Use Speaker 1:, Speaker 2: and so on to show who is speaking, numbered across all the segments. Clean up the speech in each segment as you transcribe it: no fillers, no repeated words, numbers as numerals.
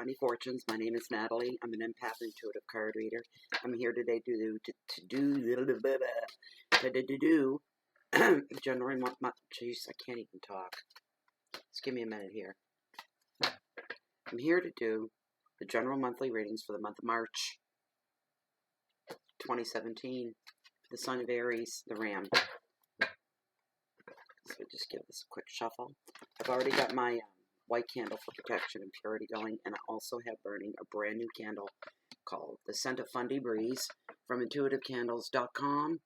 Speaker 1: Finding Fortunes. My name is Natalie. I'm an empath intuitive card reader. I'm here today to do January month. Jeez, I can't even talk. Just give me a minute here. I'm here to do the general monthly readings for the month of March 2017. The sign of Aries, the Ram. So just give this a quick shuffle. I've already got my white candle for protection and purity going, and I also have burning a brand new candle called the Scent of Fundy Breeze from intuitivecandles.com.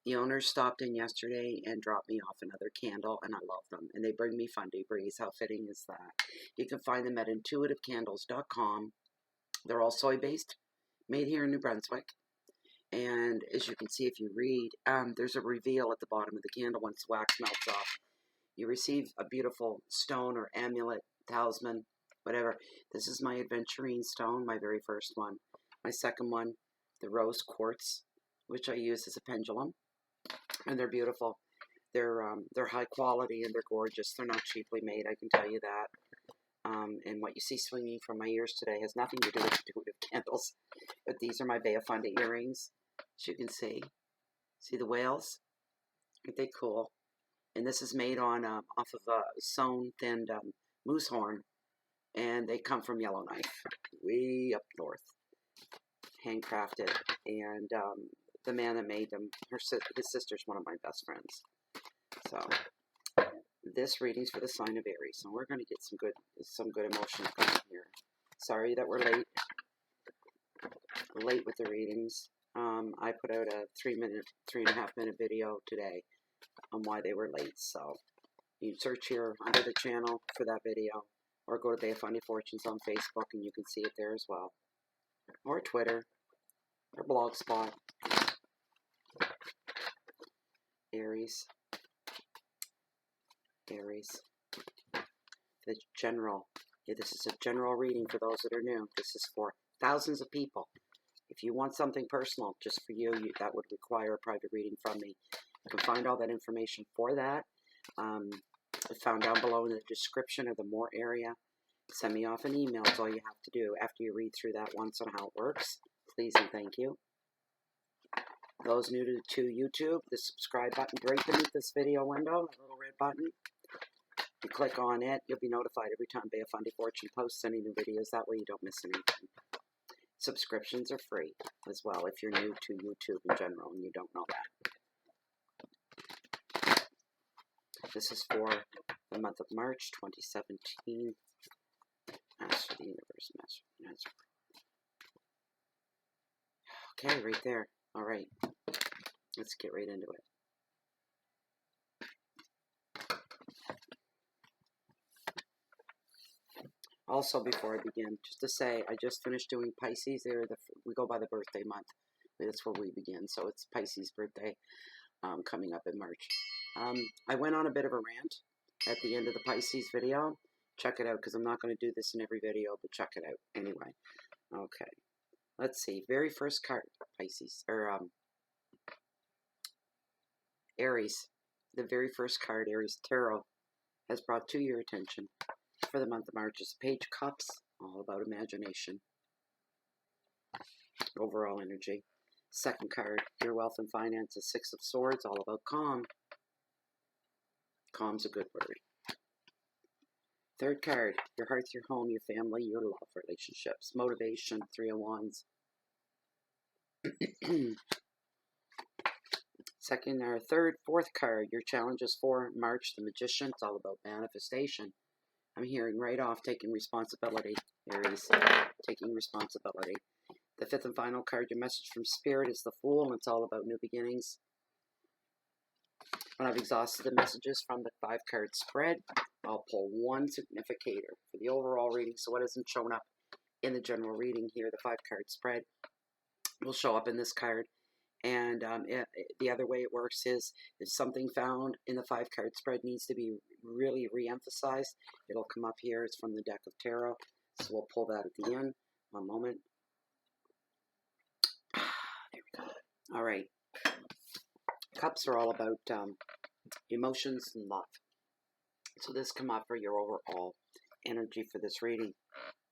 Speaker 1: The owners stopped in yesterday and dropped me off another candle, and I love them. And they bring me Fundy Breeze. How fitting is that? You can find them at intuitivecandles.com. They're all soy-based, made here in New Brunswick. And as you can see, if you read, there's a reveal at the bottom of the candle once the wax melts off. You receive a beautiful stone or amulet, talisman, whatever. This is my aventurine stone, my very first one. My second one, the rose quartz, which I use as a pendulum. And they're beautiful. They're high quality and they're gorgeous. They're not cheaply made, I can tell you that. And what you see swinging from my ears today has nothing to do with intuitive candles. But these are my Bay of Fundy earrings. As you can see. See the whales? Aren't they cool? And this is made on off of a sewn, thinned moose horn. And they come from Yellowknife, way up north. Handcrafted. And the man that made them, his sister's one of my best friends. So, this reading's for the sign of Aries. So we're going to get some good emotions going here. Sorry that we're late with the readings. I put out a 3.5 minute video today on why they were late. So you can search here under the channel for that video, or go to Bay of Fundy Fortunes on Facebook and you can see it there as well, or Twitter, or Blogspot. Aries. The general. Yeah, this is a general reading for those that are new. This is for thousands of people. If you want something personal just for you, that would require a private reading from me. You can find all that information for that. It's found down below in the description of the more area. Send me off an email. It's all you have to do after you read through that once on how it works. Please and thank you. Those new to YouTube, the subscribe button right beneath this video window, that little red button. You click on it, you'll be notified every time Bay of Fundy Fortune posts any new videos. That way you don't miss anything. Subscriptions are free as well if you're new to YouTube in general and you don't know that. This is for the month of March 2017. Ask for the universe message. Okay, right there. All right. Let's get right into it. Also, before I begin, just to say, I just finished doing Pisces. We go by the birthday month. That's where we begin. So it's Pisces' birthday coming up in March. I went on a bit of a rant at the end of the Pisces video. Check it out, because I'm not going to do this in every video, but check it out anyway. Okay. Let's see. Very first card, Pisces, or Aries. The very first card, Aries Tarot, has brought to your attention for the month of March is Page of Cups, all about imagination, overall energy. Second card, your wealth and finances, Six of Swords, all about calm. Calm's a good word. Third card, your hearth, your home, your family, your love relationships, motivation, Three of Wands. Fourth card, your challenges for March, the Magician. It's all about manifestation. I'm hearing right off taking responsibility, Aries, taking responsibility. The fifth and final card, your message from Spirit, is the Fool, and it's all about new beginnings. When I've exhausted the messages from the 5-card spread, I'll pull one significator for the overall reading. So what isn't shown up in the general reading here, the 5-card spread, will show up in this card. And the other way it works is if something found in the 5-card spread needs to be really re-emphasized, it'll come up here. It's from the deck of tarot. So we'll pull that at the end. One moment. There we go. All right. Cups are all about emotions and love. So this come up for your overall energy for this reading.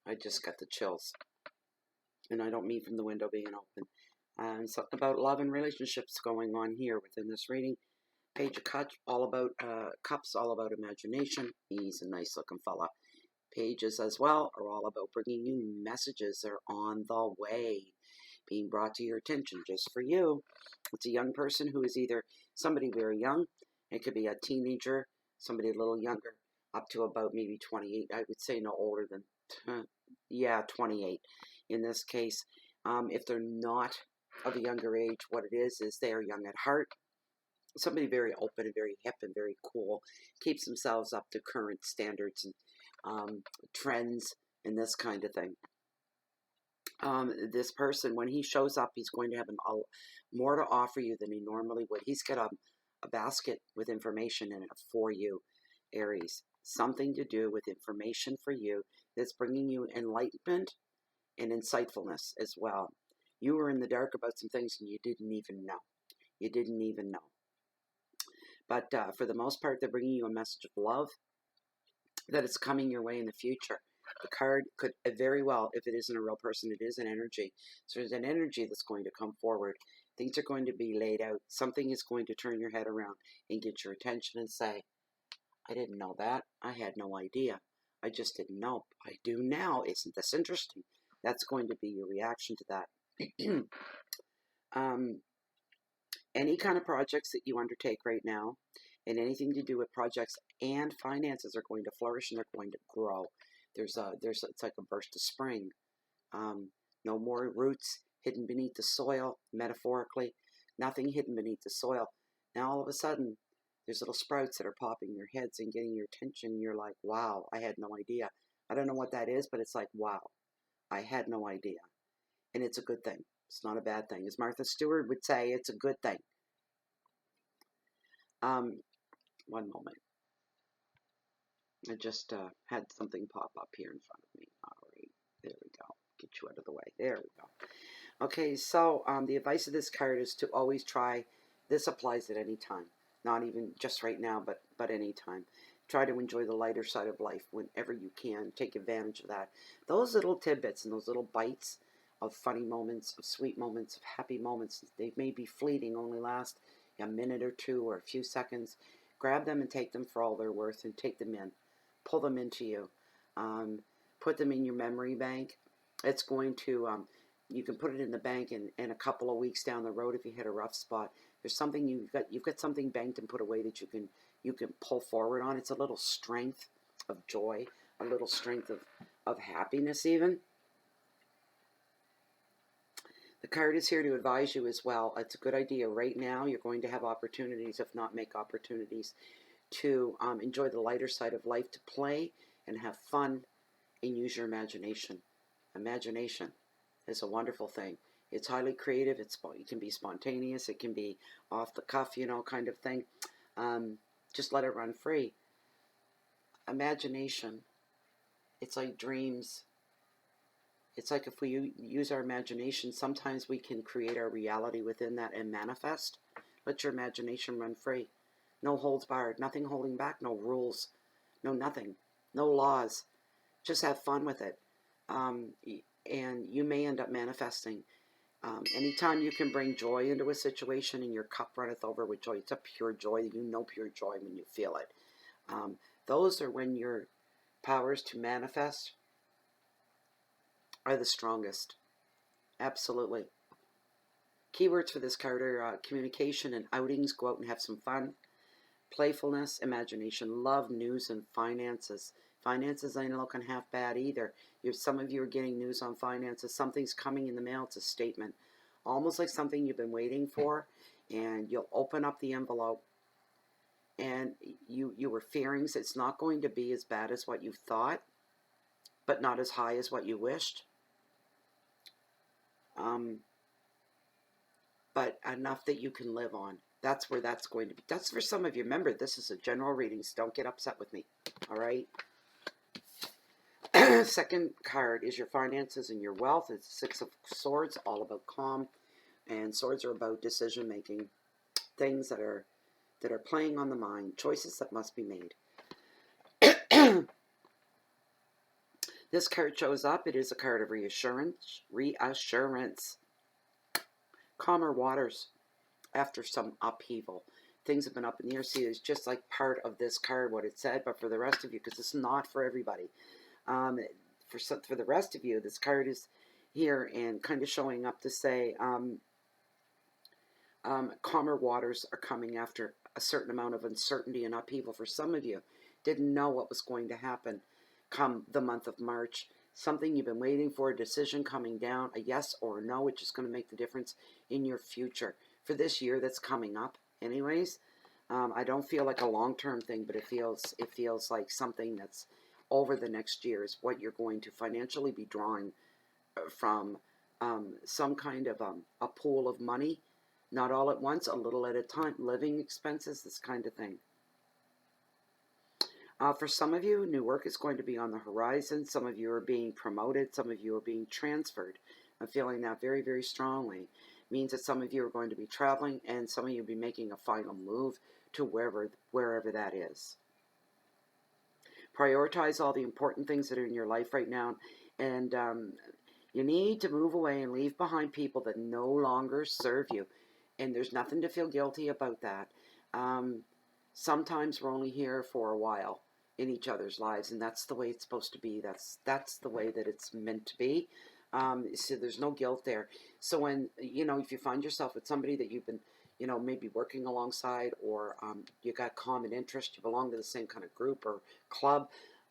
Speaker 1: I just got the chills. And I don't mean from the window being open. Something about love and relationships going on here within this reading. Page of Cups, all about imagination. He's a nice looking fella. Pages as well are all about bringing you messages. They're on the way, being brought to your attention just for you. It's a young person who is either somebody very young, it could be a teenager, somebody a little younger, up to about maybe 28. I would say no older than, 28 in this case. If they're not of a younger age, what it is they are young at heart. Somebody very open and very hip and very cool, keeps themselves up to current standards and trends and this kind of thing. This person, when he shows up, he's going to have more to offer you than he normally would. He's got a basket with information in it for you, Aries. Something to do with information for you that's bringing you enlightenment and insightfulness as well. You were in the dark about some things and you didn't even know. You didn't even know. But for the most part, they're bringing you a message of love that is coming your way in the future. The card could very well, if it isn't a real person, it is an energy. So there's an energy that's going to come forward. Things are going to be laid out. Something is going to turn your head around and get your attention and say, I didn't know that. I had no idea. I just didn't know. I do now. Isn't this interesting? That's going to be your reaction to that. Any kind of projects that you undertake right now, and anything to do with projects and finances are going to flourish and they're going to grow. It's like a burst of spring. No more roots hidden beneath the soil, metaphorically. Nothing hidden beneath the soil. Now all of a sudden, there's little sprouts that are popping in your heads and getting your attention. You're like, wow, I had no idea. I don't know what that is, but it's like, wow, I had no idea. And it's a good thing. It's not a bad thing. As Martha Stewart would say, it's a good thing. One moment. I just had something pop up here in front of me. All right, there we go. Get you out of the way. There we go. Okay, so the advice of this card is to always try. This applies at any time, not even just right now, but any time. Try to enjoy the lighter side of life whenever you can. Take advantage of that. Those little tidbits and those little bites of funny moments, of sweet moments, of happy moments, they may be fleeting, only last a minute or two or a few seconds. Grab them and take them for all they're worth and take them in. Pull them into you. Put them in your memory bank. It's going to, you can put it in the bank in a couple of weeks down the road if you hit a rough spot. There's something you've got something banked and put away that you can pull forward on. It's a little strength of joy, a little strength of happiness even. The card is here to advise you as well. It's a good idea. Right now, you're going to have opportunities, if not make opportunities, to enjoy the lighter side of life, to play and have fun and use your imagination. Imagination is a wonderful thing. It's highly creative. It can be spontaneous. It can be off the cuff, kind of thing. Just let it run free. Imagination. It's like dreams. It's like if we use our imagination, sometimes we can create our reality within that and manifest. Let your imagination run free. No holds barred, nothing holding back, no rules, no nothing, no laws. Just have fun with it. And you may end up manifesting. Anytime you can bring joy into a situation and your cup runneth over with joy, it's a pure joy. You know pure joy when you feel it. Those are when your powers to manifest are the strongest. Absolutely. Keywords for this card are communication and outings. Go out and have some fun. Playfulness, imagination, love, news, and finances. Finances ain't looking half bad either. Some of you are getting news on finances. Something's coming in the mail. It's a statement. Almost like something you've been waiting for. And you'll open up the envelope. And you were fearing it's not going to be as bad as what you thought. But not as high as what you wished. But enough that you can live on. That's where that's going to be. That's for some of you. Remember, this is a general reading, so don't get upset with me. All right? Second card is your finances and your wealth. It's Six of Swords, all about calm. And swords are about decision-making. Things that are playing on the mind. Choices that must be made. This card shows up. It is a card of reassurance. Reassurance. Calmer waters after some upheaval. Things have been up in the air. See, it's just like part of this card, what it said, but for the rest of you, because it's not for everybody. For the rest of you, this card is here and kind of showing up to say, calmer waters are coming after a certain amount of uncertainty and upheaval. For some of you, didn't know what was going to happen come the month of March. Something you've been waiting for, a decision coming down, a yes or a no, which is going to make the difference in your future for this year that's coming up. Anyways, I don't feel like a long-term thing, but it feels like something that's over the next year is what you're going to financially be drawing from some kind of a pool of money. Not all at once, a little at a time. Living expenses, this kind of thing. For some of you, new work is going to be on the horizon. Some of you are being promoted. Some of you are being transferred. I'm feeling that very, very strongly. It means that some of you are going to be traveling and some of you will be making a final move to wherever that is. Prioritize all the important things that are in your life right now. And you need to move away and leave behind people that no longer serve you. And there's nothing to feel guilty about that. Sometimes we're only here for a while in each other's lives, and that's the way it's supposed to be. That's the way that it's meant to be. So there's no guilt there. So when, if you find yourself with somebody that you've been, maybe working alongside, or you got common interest, you belong to the same kind of group or club,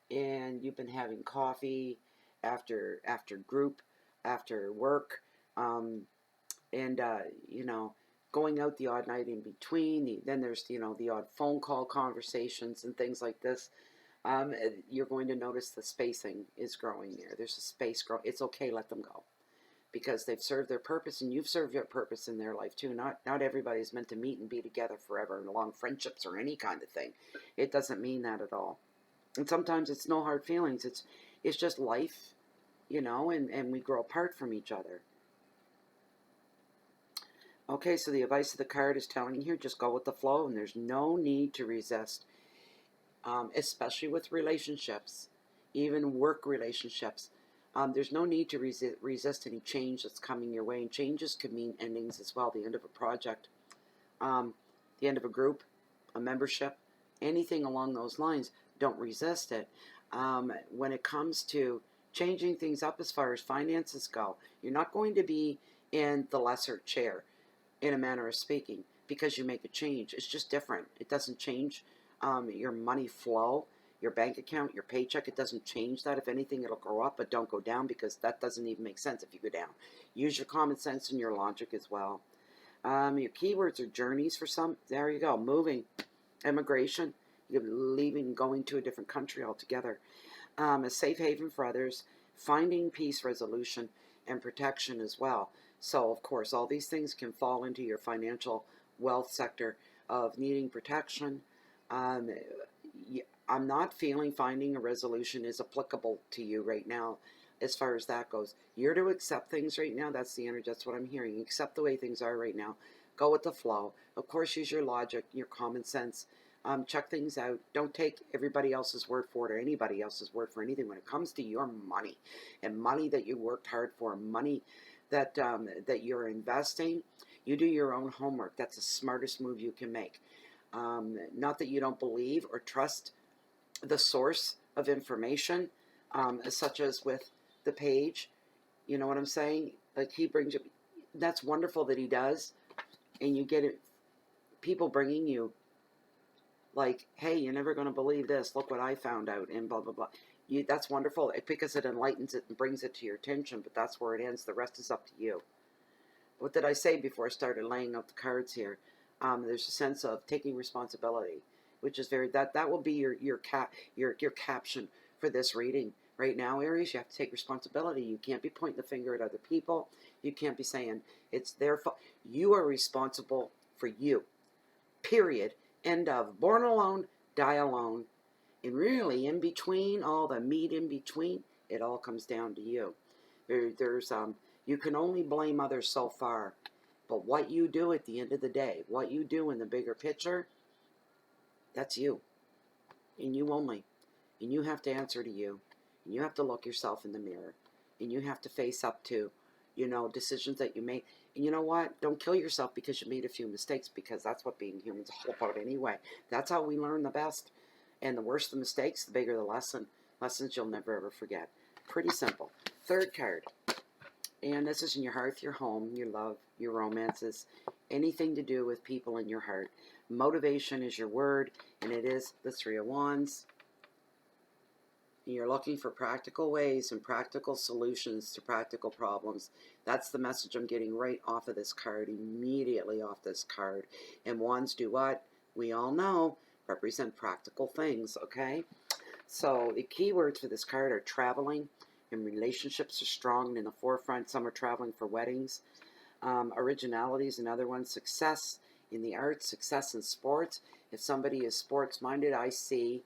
Speaker 1: and you've been having coffee after group, after work, going out the odd night in between. Then there's, the odd phone call conversations and things like this. You're going to notice the spacing is growing there. There's a space grow. It's okay, let them go. Because they've served their purpose, and you've served your purpose in their life too. Not everybody's meant to meet and be together forever and long friendships or any kind of thing. It doesn't mean that at all. And sometimes it's no hard feelings. It's just life, and we grow apart from each other. Okay, so the advice of the card is telling you here, just go with the flow, and there's no need to resist, especially with relationships, even work relationships. There's no need to resist any change that's coming your way, and changes could mean endings as well, the end of a project, the end of a group, a membership, anything along those lines. Don't resist it. When it comes to changing things up as far as finances go, you're not going to be in the lesser chair, in a manner of speaking, because you make a change. It's just different. It doesn't change your money flow, your bank account, your paycheck. It doesn't change that. If anything, it'll go up, but don't go down, because that doesn't even make sense if you go down. Use your common sense and your logic as well. Your keywords are journeys for some. There you go. Moving, immigration, you're leaving, going to a different country altogether. A safe haven for others, finding peace, resolution, and protection as well. So, of course, all these things can fall into your financial wealth sector of needing protection. I'm not feeling finding a resolution is applicable to you right now as far as that goes. You're to accept things right now. That's the energy. That's what I'm hearing. Accept the way things are right now. Go with the flow. Of course, use your logic, your common sense. Check things out. Don't take everybody else's word for it or anybody else's word for anything when it comes to your money, and money that you worked hard for, money that you're investing. You do your own homework. That's the smartest move you can make. Not that you don't believe or trust the source of information, such as with the page. You know what I'm saying? Like, he brings you. That's wonderful that he does, and you get it. People bringing you, like, hey, you're never going to believe this. Look what I found out, and blah, blah, blah. That's wonderful because it enlightens it and brings it to your attention, but that's where it ends. The rest is up to you. What did I say before I started laying out the cards here? There's a sense of taking responsibility, which is that will be your caption for this reading. Right now, Aries, you have to take responsibility. You can't be pointing the finger at other people. You can't be saying it's their fault. You are responsible for you. Period. End of. Born alone, die alone. And really, in between, all the meat in between, it all comes down to you. You can only blame others so far. But what you do at the end of the day, what you do in the bigger picture, that's you. And you only. And you have to answer to you. And you have to look yourself in the mirror. And you have to face up to, decisions that you make. And you know what? Don't kill yourself because you made a few mistakes, because that's what being human is all about anyway. That's how we learn the best. And the worse the mistakes, the bigger the lesson. Lessons you'll never ever forget. Pretty simple. Third card. And this is in your hearth, your home, your love, your romances, anything to do with people in your heart. Motivation is your word, and it is the Three of Wands. You're looking for practical ways and practical solutions to practical problems. That's the message I'm getting right off of this card, immediately off this card. And wands do what? We all know, represent practical things, okay? So the key words for this card are traveling, and relationships are strong and in the forefront. Some are traveling for weddings. Originality is another one. Success in the arts, success in sports. If somebody is sports-minded, I see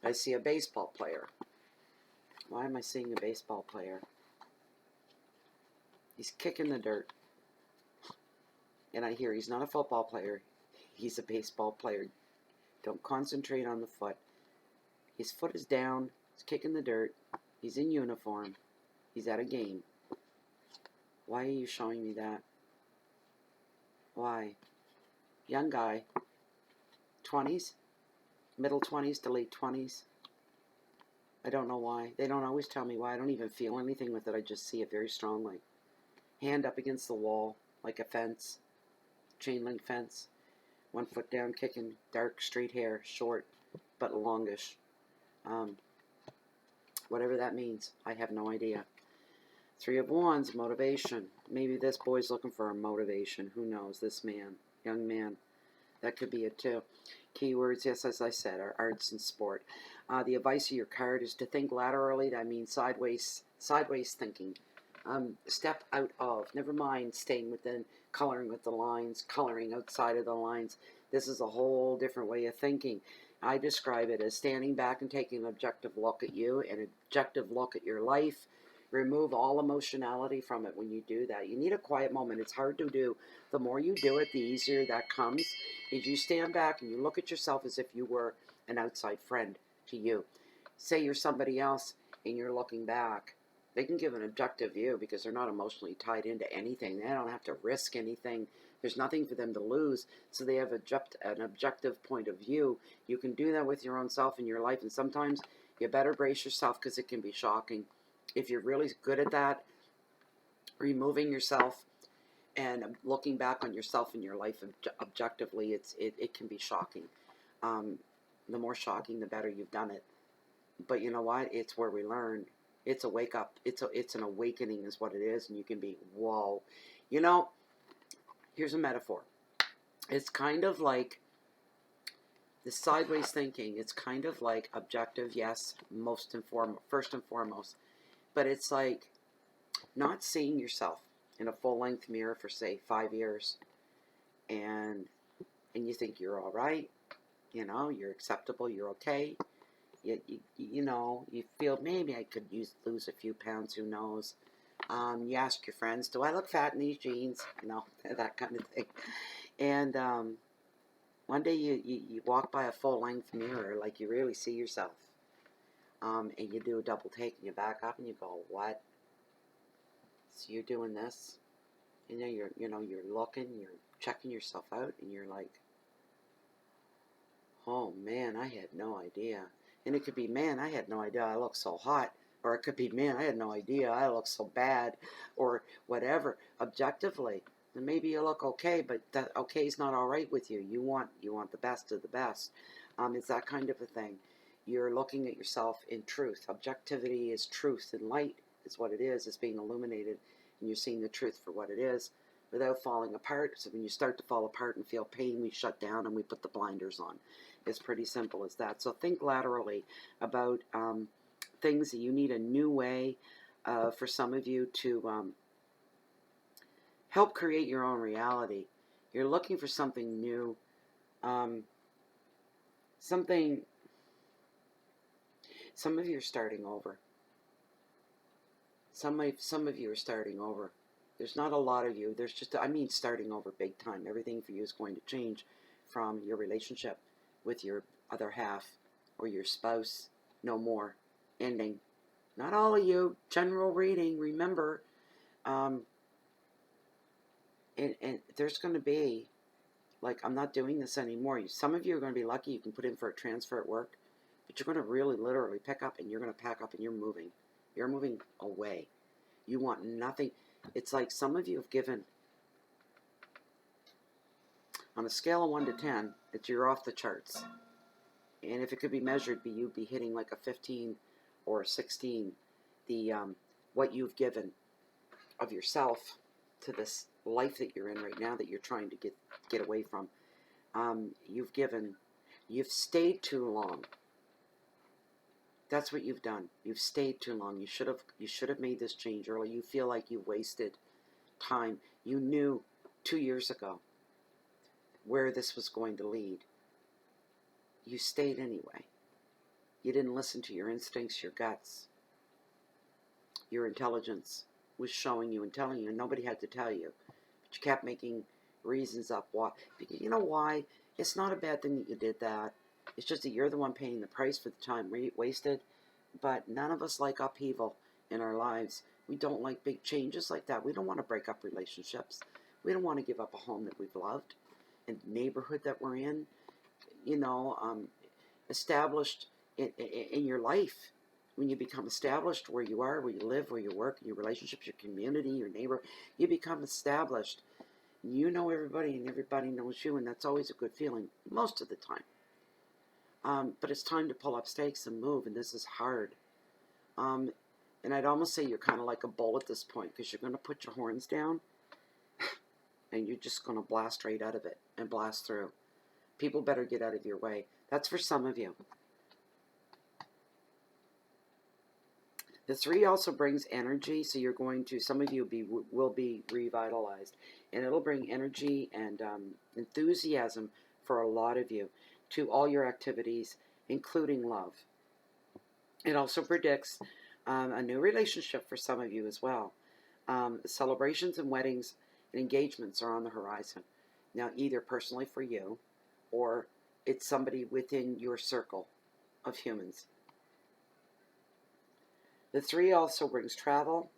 Speaker 1: a baseball player. Why am I seeing a baseball player? He's kicking the dirt. And I hear he's not a football player. He's a baseball player. Don't concentrate on the foot. His foot is down. He's kicking the dirt. He's in uniform. He's at a game. Why are you showing me that? Why? Young guy. 20s? Middle 20s to late 20s? I don't know why. They don't always tell me why. I don't even feel anything with it. I just see it very strongly. Hand up against the wall, like a fence. Chain link fence. 1 foot down, kicking. Dark, straight hair. Short, but longish. Whatever that means. I have no idea. Three of Wands, motivation. Maybe this boy's looking for a motivation. Who knows? This man, young man. That could be it too. Keywords, yes, as I said, are arts and sport. The advice of your card is to think laterally. That means sideways thinking. Step out of. Never mind staying within, coloring with the lines, coloring outside of the lines. This is a whole different way of thinking. I describe it as standing back and taking an objective look at you, an objective look at your life. Remove all emotionality from it when you do that. You need a quiet moment. It's hard to do. The more you do it, the easier that comes. Is you stand back and you look at yourself as if you were an outside friend to you. Say you're somebody else and you're looking back. They can give an objective view because they're not emotionally tied into anything. They don't have to risk anything. There's nothing for them to lose. So they have an objective point of view. You can do that with your own self in your life. And sometimes you better brace yourself because it can be shocking. If you're really good at that, removing yourself and looking back on yourself and your life objectively, it can be shocking. The more shocking, the better you've done it. But you know what? It's where we learn. It's a wake up. It's an awakening is what it is, and you can be, whoa. Here's a metaphor. It's kind of like the sideways thinking. It's kind of like objective, yes, first and foremost. But it's like not seeing yourself in a full-length mirror for, say, 5 years. And you think you're all right. You're acceptable. You're okay. You feel maybe I could lose a few pounds. Who knows? You ask your friends, do I look fat in these jeans? That kind of thing. And one day you walk by a full-length mirror, like you really see yourself. And you do a double take and you back up and you go, what? So you're doing this, and then you're looking, you're checking yourself out, and you're like, oh man, I had no idea. And it could be, man, I had no idea I look so hot. Or it could be, man, I had no idea I look so bad. Or whatever. Objectively, then maybe you look okay, but that okay is not all right with you. You want the best of the best. It's that kind of a thing. You're looking at yourself in truth. Objectivity is truth, and light is what it is. It's being illuminated, and you're seeing the truth for what it is without falling apart. So when you start to fall apart and feel pain, we shut down and we put the blinders on. It's pretty simple as that. So think laterally about things that you need a new way for some of you to help create your own reality. You're looking for something new, something. Some of you are starting over. Some of you are starting over. There's not a lot of you. There's just, starting over big time. Everything for you is going to change from your relationship with your other half or your spouse. no more, ending. Not all of you, general reading, remember, and there's going to be, like, I'm not doing this anymore. Some of you are going to be lucky you can put in for a transfer at work, but you're going to really literally pick up and you're going to pack up and you're moving. You're moving away. You want nothing. It's like some of you have given, on a scale of 1 to 10, you're off the charts. And if it could be measured, you'd be hitting like a 15 or a 16, the what you've given of yourself to this life that you're in right now that you're trying to get away from. You've stayed too long. That's what you've done. You've stayed too long. You should have made this change early. You feel like you wasted time. You knew 2 years ago where this was going to lead. You stayed anyway. You didn't listen to your instincts, your guts. Your intelligence was showing you and telling you, and nobody had to tell you. But you kept making reasons up why. Because you know why? It's not a bad thing that you did that. It's just that you're the one paying the price for the time wasted. But none of us like upheaval in our lives. We don't like big changes like that. We don't want to break up relationships. We don't want to give up a home that we've loved and neighborhood that we're in. You know, established in your life. When you become established where you are, where you live, where you work, your relationships, your community, your neighbor, you become established. You know everybody and everybody knows you, and that's always a good feeling most of the time. But it's time to pull up stakes and move, and this is hard. And I'd almost say you're kind of like a bull at this point, because you're going to put your horns down and you're just going to blast right out of it and blast through. People better get out of your way. That's for some of you. The 3 also brings energy, so you're going to, some of you will be revitalized. And it'll bring energy and enthusiasm for a lot of you to all your activities, including love. It also predicts a new relationship for some of you as well. Celebrations and weddings and engagements are on the horizon. Now, either personally for you, or it's somebody within your circle of humans. The 3 also brings travel,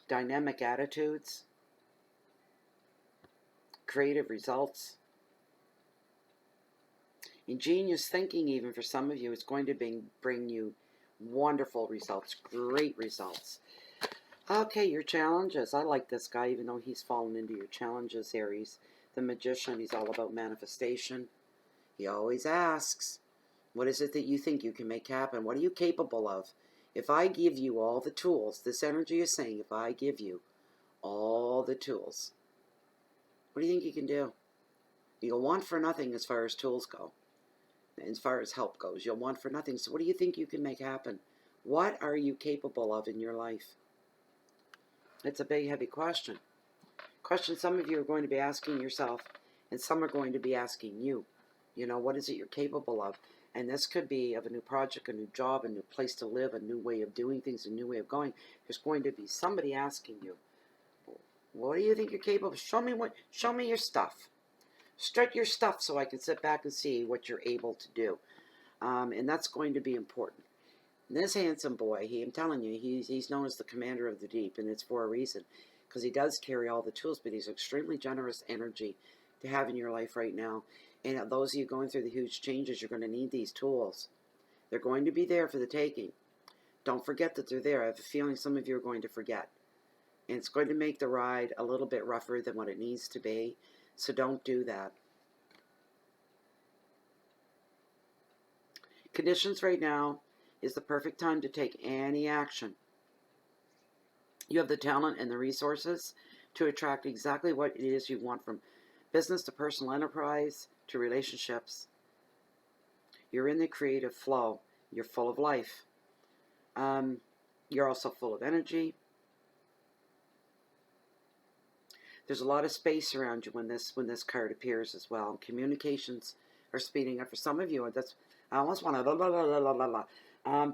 Speaker 1: dynamic attitudes, creative results, ingenious thinking. Even for some of you, it's going to bring you wonderful results, great results. Okay, your challenges. I like this guy, even though he's fallen into your challenges, Aries. The Magician, he's all about manifestation. He always asks, what is it that you think you can make happen? What are you capable of? If I give you all the tools, this energy is saying, if I give you all the tools, what do you think you can do? You'll want for nothing as far as tools go. As far as help goes, you'll want for nothing. So what do you think you can make happen? What are you capable of in your life? It's a big, heavy question. Question some of you are going to be asking yourself, and some are going to be asking you. You know, what is it you're capable of? And this could be of a new project, a new job, a new place to live, a new way of doing things, a new way of going. There's going to be somebody asking you, what do you think you're capable of? Show me your stuff. Strut your stuff so I can sit back and see what you're able to do. And that's going to be important. And this handsome boy, I'm telling you, he's known as the commander of the deep, and it's for a reason. Because he does carry all the tools, but he's extremely generous energy to have in your life right now. And those of you going through the huge changes, you're going to need these tools. They're going to be there for the taking. Don't forget that they're there. I have a feeling some of you are going to forget. And it's going to make the ride a little bit rougher than what it needs to be. So don't do that. Conditions right now is the perfect time to take any action. You have the talent and the resources to attract exactly what it is you want, from business to personal enterprise to relationships. You're in the creative flow. You're full of life. You're also full of energy. There's a lot of space around you when this card appears as well. Communications are speeding up for some of you. I almost want to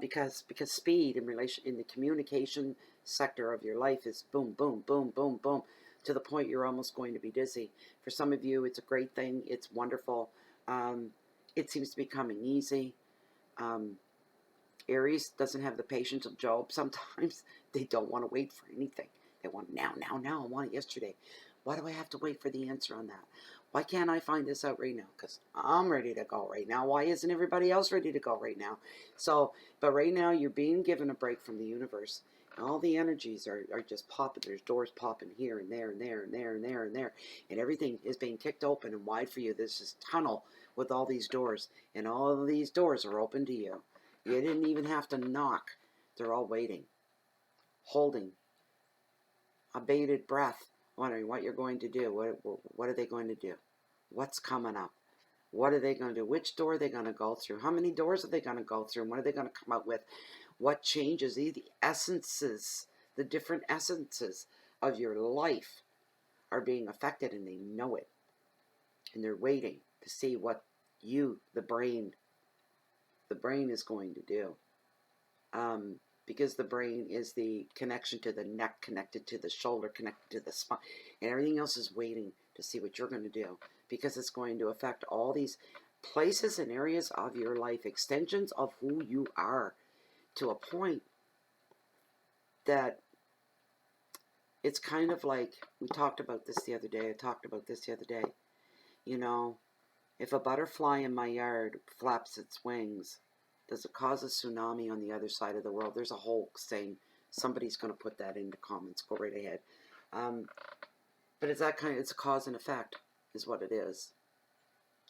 Speaker 1: because speed in the communication sector of your life is boom, boom, boom, boom, boom, to the point you're almost going to be dizzy. For some of you, it's a great thing. It's wonderful. It seems to be coming easy. Aries doesn't have the patience of Job. Sometimes they don't want to wait for anything. They want now, now, now. I want it yesterday. Why do I have to wait for the answer on that? Why can't I find this out right now? Because I'm ready to go right now. Why isn't everybody else ready to go right now? So, but right now you're being given a break from the universe. And all the energies are just popping. There's doors popping here and there and there and there and there and there. And everything is being kicked open and wide for you. There's this tunnel with all these doors. And all of these doors are open to you. You didn't even have to knock. They're all waiting, holding a bated breath, wondering what you're going to do. What are they going to do? What's coming up? What are they going to do? Which door are they going to go through? How many doors are they going to go through? And what are they going to come out with? What changes? The essences, the different essences of your life are being affected, and they know it. And they're waiting to see what you, the brain is going to do. Because the brain is the connection to the neck, connected to the shoulder, connected to the spine, and everything else is waiting to see what you're going to do, because it's going to affect all these places and areas of your life, extensions of who you are, to a point that it's kind of like, we talked about this the other day, you know, if a butterfly in my yard flaps its wings, does it cause a tsunami on the other side of the world? There's a whole saying. Somebody's going to put that into comments. Go right ahead. But it's that kind of, it's a cause and effect is what it is.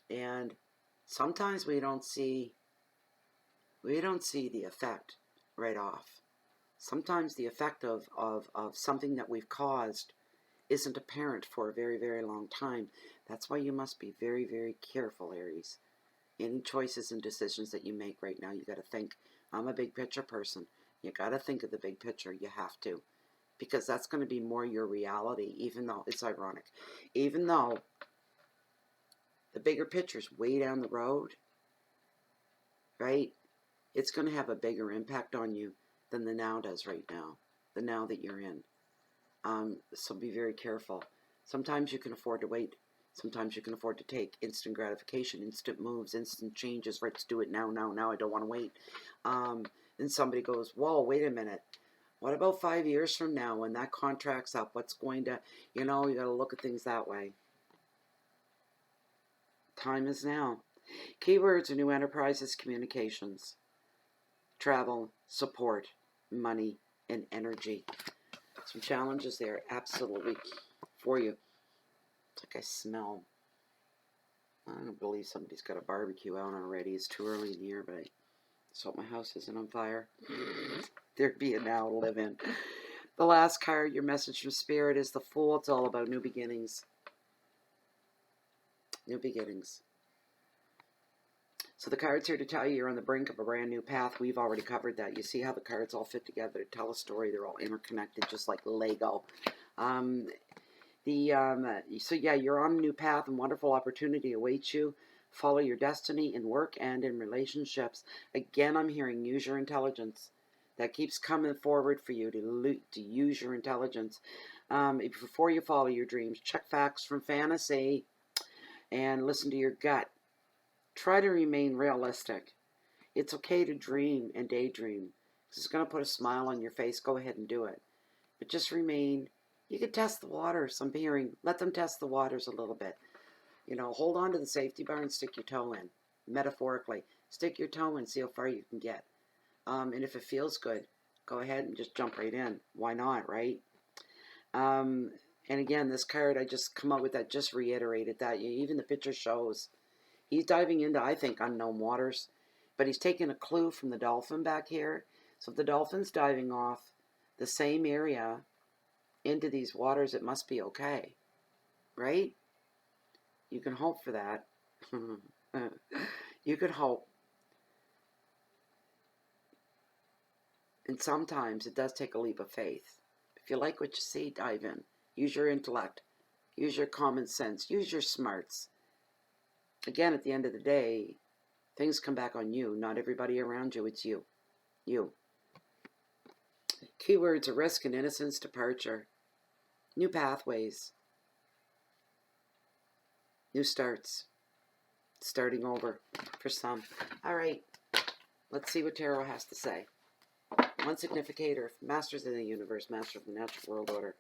Speaker 1: And sometimes we don't see the effect right off. Sometimes the effect of something that we've caused isn't apparent for a very, very long time. That's why you must be very, very careful, Aries. Any choices and decisions that you make right now, you got to think. I'm a big picture person. You got to think of the big picture. You have to. Because that's going to be more your reality, even though it's ironic. Even though the bigger picture's way down the road, right? It's going to have a bigger impact on you than the now does right now. The now that you're in. So be very careful. Sometimes you can afford to wait. Sometimes you can afford to take instant gratification, instant moves, instant changes. Let's do it now, now, now. I don't want to wait. And somebody goes, whoa, wait a minute. What about 5 years from now when that contract's up? What's going to, you got to look at things that way. Time is now. Keywords are new enterprises, communications, travel, support, money, and energy. Some challenges there, absolutely, for you. It's like I smell. I don't believe somebody's got a barbecue out already. It's too early in the year, but I just hope my house isn't on fire. There'd be a now to live in. The last card, your message from Spirit, is the Fool. It's all about new beginnings. New beginnings. So the card's here to tell you you're on the brink of a brand new path. We've already covered that. You see how the cards all fit together to tell a story. They're all interconnected, just like Lego. So yeah, you're on a new path, and wonderful opportunity awaits you. Follow your destiny in work and in relationships. Again, I'm hearing use your intelligence. That keeps coming forward for you to use your intelligence. Before you follow your dreams, check facts from fantasy and listen to your gut. Try to remain realistic. It's okay to dream and daydream. It's going to put a smile on your face. Go ahead and do it. But just remain. You can test the waters. I'm hearing. Let them test the waters a little bit. Hold on to the safety bar and stick your toe in. Metaphorically. Stick your toe in. See how far you can get. And if it feels good, go ahead and just jump right in. Why not, right? And again, this card, I just come up with that, just reiterated that. Even the picture shows he's diving into, I think, unknown waters. But he's taking a clue from the dolphin back here. So if the dolphin's diving off the same area into these waters, it must be okay. Right? You can hope for that. You can hope. And sometimes it does take a leap of faith. If you like what you see, dive in. Use your intellect. Use your common sense. Use your smarts. Again, at the end of the day, things come back on you. Not everybody around you. It's you. You. Keywords are risk and innocence, departure. New pathways. New starts. Starting over for some. All right. Let's see what Tarot has to say. One significator, Masters of the Universe, Master of the Natural World Order,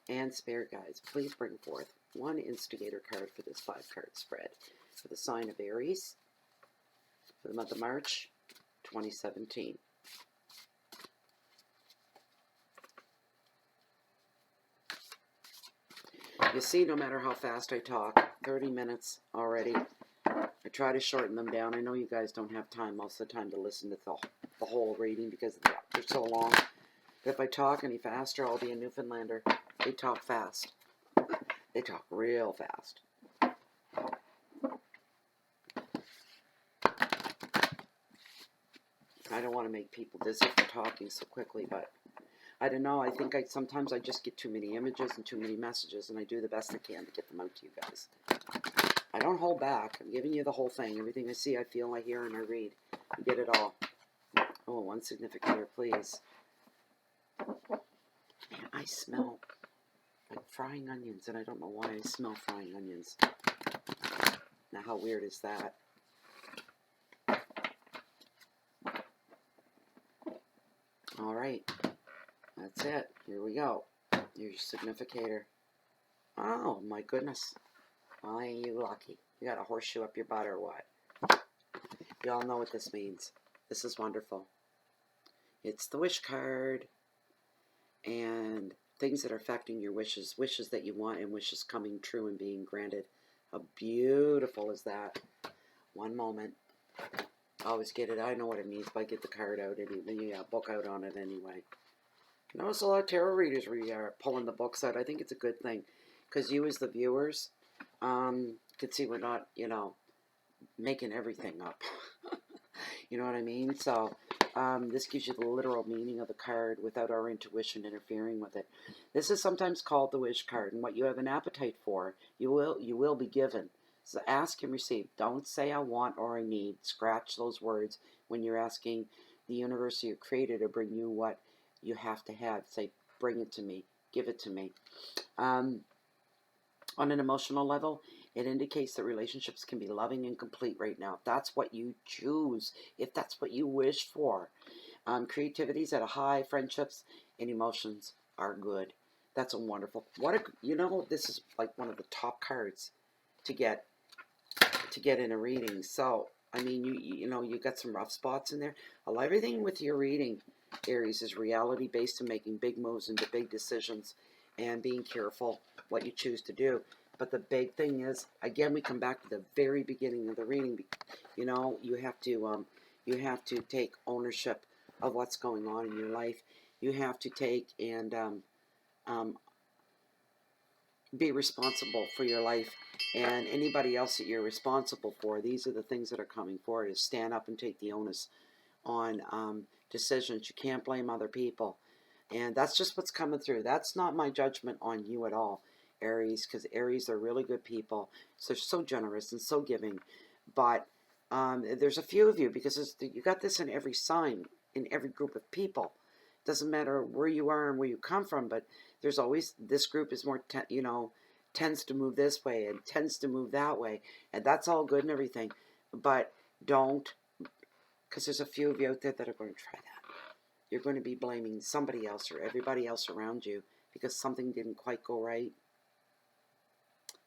Speaker 1: and Spirit Guides. Please bring forth one instigator card for this 5-card spread for the sign of Aries for the month of March 2017. You see, no matter how fast I talk, 30 minutes already. I try to shorten them down. I know you guys don't have time most of the time to listen to the whole reading because they're so long. But if I talk any faster, I'll be a Newfoundlander. They talk fast. They talk real fast. I don't want to make people dizzy for talking so quickly, but I don't know. I think sometimes I just get too many images and too many messages, and I do the best I can to get them out to you guys. I don't hold back. I'm giving you the whole thing. Everything I see, I feel, I hear, and I read. You get it all. Oh, one significator, please. Man, I smell like frying onions, and I don't know why I smell frying onions. Now, how weird is that? All right. That's it. Here we go. Here's your significator. Oh, my goodness. Well, ain't you lucky? You got a horseshoe up your butt or what? You all know what this means. This is wonderful. It's the wish card. And things that are affecting your wishes. Wishes that you want and wishes coming true and being granted. How beautiful is that? One moment. I always get it. I know what it means, but I get the card out and the book out on it anyway. I notice a lot of tarot readers are pulling the books out. I think it's a good thing because you as the viewers can see we're not, making everything up. You know what I mean? So this gives you the literal meaning of the card without our intuition interfering with it. This is sometimes called the wish card, and what you have an appetite for, you will be given. So ask and receive. Don't say I want or I need. Scratch those words when you're asking the universe or your creator to bring you what you have to have. Say, bring it to me. Give it to me. On an emotional level, it indicates that relationships can be loving and complete right now. If that's what you choose, if that's what you wish for. Creativity's at a high. Friendships and emotions are good. That's a wonderful. This is like one of the top cards to get in a reading. So I mean, you got some rough spots in there. Everything with your reading, Aries, is reality based and making big moves into big decisions and being careful what you choose to do. But the big thing is, again, we come back to the very beginning of the reading. You have to take ownership of what's going on in your life. You have to take and be responsible for your life and anybody else that you're responsible for. These are the things that are coming forward, is stand up and take the onus on decisions. You can't blame other people. And that's just what's coming through. That's not my judgment on you at all, Aries, because Aries are really good people. So they're so generous and so giving. But there's a few of you, because you got this in every sign, in every group of people. Doesn't matter where you are and where you come from, but there's always, this group is more, tends to move this way and tends to move that way. And that's all good and everything. But don't, because there's a few of you out there that are going to try that. You're going to be blaming somebody else or everybody else around you because something didn't quite go right.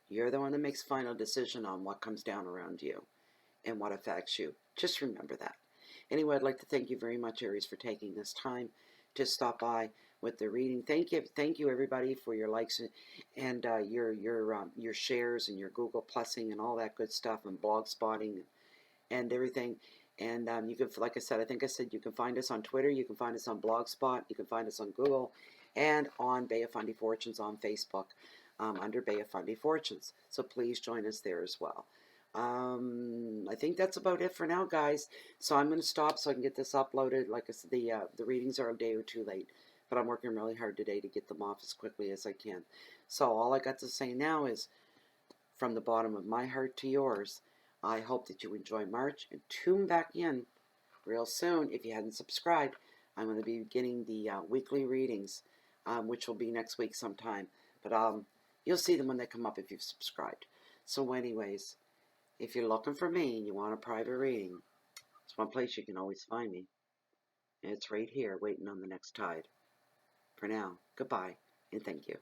Speaker 1: You're the one that makes final decision on what comes down around you and what affects you. Just remember that. Anyway, I'd like to thank you very much, Aries, for taking this time to stop by with the reading. Thank you, everybody, for your likes and your shares and your Google Plusing and all that good stuff and blog spotting and everything. And you can, like I said, you can find us on Twitter, you can find us on Blogspot, you can find us on Google, and on Bay of Fundy Fortunes on Facebook under Bay of Fundy Fortunes. So please join us there as well. I think that's about it for now, guys. So I'm going to stop so I can get this uploaded. Like I said, the readings are a day or two late, but I'm working really hard today to get them off as quickly as I can. So all I got to say now is, from the bottom of my heart to yours, I hope that you enjoy March and tune back in real soon. If you hadn't subscribed, I'm going to be beginning the weekly readings, which will be next week sometime. But you'll see them when they come up if you've subscribed. So anyways, if you're looking for me and you want a private reading, It's one place you can always find me. And it's right here waiting on the next tide. For now, goodbye and thank you.